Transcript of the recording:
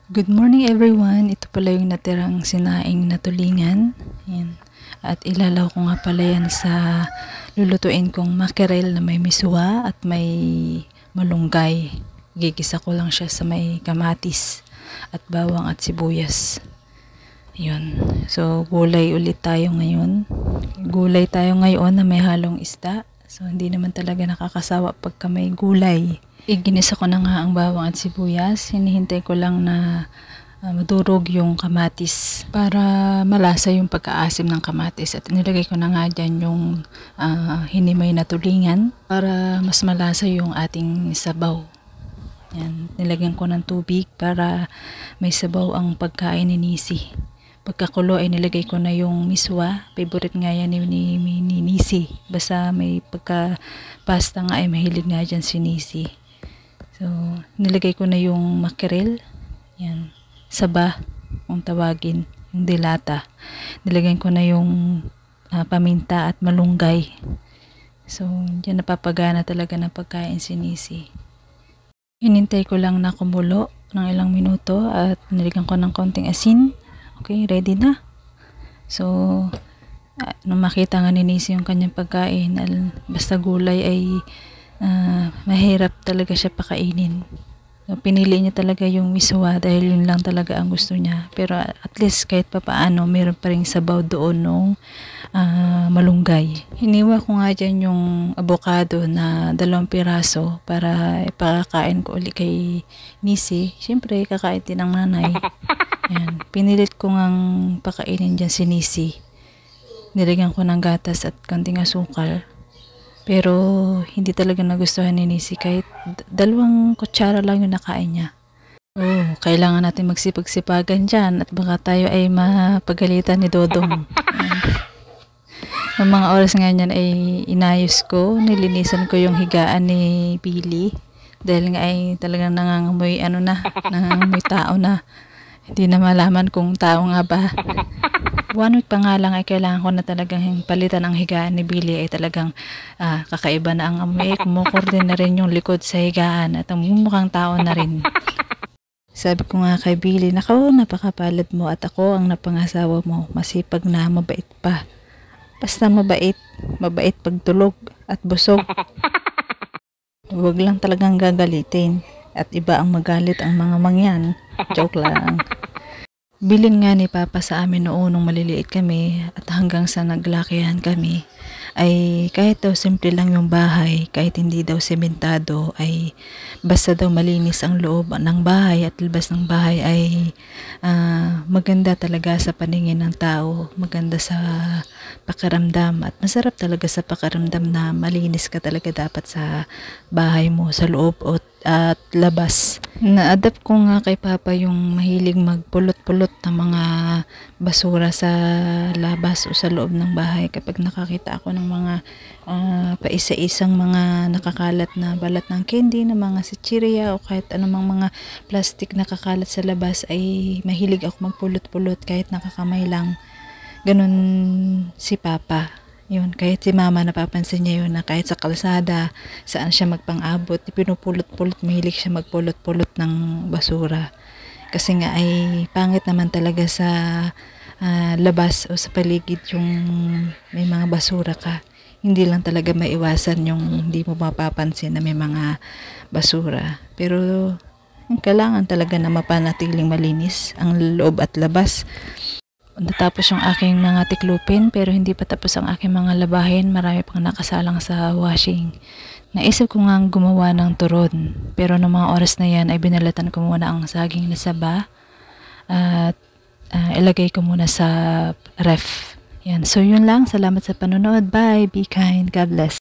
Good morning everyone. Ito pala yung natirang sinaing na tulingan. Yan. At ilalaw ko nga pala yan sa lulutuin kong mackerel na may miswa at may malunggay. Gigisa ko lang siya sa may kamatis at bawang at sibuyas. Yun. So gulay ulit tayo ngayon. Gulay tayo ngayon na may halong isda. So hindi naman talaga nakakasawa pagka may gulay. Iginisa ko na nga ang bawang at sibuyas. Hinihintay ko lang na madurog yung kamatis para malasa yung pagkaasim ng kamatis. At nilagay ko na nga dyan yung hinimay na tulingan para mas malasa yung ating sabaw. Yan. Nilagyan ko ng tubig para may sabaw ang pagkain ni Nisi. Pagkakulo ay nilagay ko na yung miswa. Favorite nga yan ni Nisi. Basta may pagka-pasta nga ay mahilig nga dyan si Nisi. So, nilagay ko na yung mackerel. Yan. Saba, kung tawagin. Yung dilata. Nilagay ko na yung paminta at malunggay. So, dyan napapagana talaga ng pagkain si Nisi. Hinintay ko lang na kumulo ng ilang minuto at nilagyan ko ng konting asin. Okay, ready na. So, nung makita nga ni Nisi yung kanyang pagkain, basta gulay ay mahirap talaga siya pakainin. So, pinili niya talaga yung miswa dahil yun lang talaga ang gusto niya. Pero at least kahit pa paano, meron pa rin sabaw doon nung malunggay. Hiniwa ko nga dyan yung avocado na 2 piraso para ipakakain ko ulit kay Nisi. Siyempre, kakain din ng nanay. Yan. Pinilit ko ngang pakainin dyan si Nisi. Nilagyan ko ng gatas at konting asukal. Pero hindi talaga nagustuhan ni Nisi kahit 2 kutsara lang yung nakain niya. Oh, kailangan natin magsipag-sipagan dyan at baka tayo ay mapagalitan ni Dodong. Ang mga oras nga niyan ay inayos ko, nilinisan ko yung higaan ni Billy dahil nga ay talagang nangangamoy nangangamoy tao na. Hindi na malaman kung tao nga ba. 1 week pa nga lang ay kailangan ko na talagang palitan ang higaan ni Billy ay talagang kakaiba na ang amoy. Kumukurdin na rin yung likod sa higaan at ang mukhang tao na rin. Sabi ko nga kay Billy, nako, napakapalad mo at ako ang napangasawa mo. Masipag na, mabait pa. Basta mabait. Mabait pagtulog at busog. Huwag lang talagang gagalitin. At iba ang magalit ang mga mangyan. Joke lang. Bilin nga ni Papa sa amin noon nung maliliit kami at hanggang sa naglakihan kami ay kahit daw simple lang yung bahay, kahit hindi daw sementado, ay basta daw malinis ang loob ng bahay at labas ng bahay ay maganda talaga sa paningin ng tao, maganda sa pakiramdam at masarap talaga sa pakiramdam na malinis ka talaga dapat sa bahay mo, sa loob at labas. Na-adapt ko nga kay Papa yung mahilig magpulot-pulot ng mga basura sa labas o sa loob ng bahay. Kapag nakakita ako ng mga paisa-isang mga nakakalat na balat ng candy, na mga sitsirya o kahit anumang mga plastic na kakalat sa labas, ay mahilig ako magpulot-pulot kahit nakakamay lang. Ganun si Papa. Yun, kahit si Mama napapansin niya yun na kahit sa kalsada, saan siya magpang-abot, pinupulot-pulot, mahilig siya magpulot-pulot ng basura. Kasi nga ay pangit naman talaga sa labas o sa paligid yung may mga basura ka. Hindi lang talaga maiwasan yung hindi mo mapapansin na may mga basura. Pero kailangan talaga na mapanatiling malinis ang loob at labas. Natapos yung aking mga tiklupin pero hindi pa tapos ang aking mga labahin. Marami pang nakasalang sa washing. Naisip ko nga gumawa ng turon. Pero noong mga oras na yan ay binalatan ko muna ang saging na saba. At ilagay ko muna sa ref. Yan. So yun lang. Salamat sa panonood. Bye. Be kind. God bless.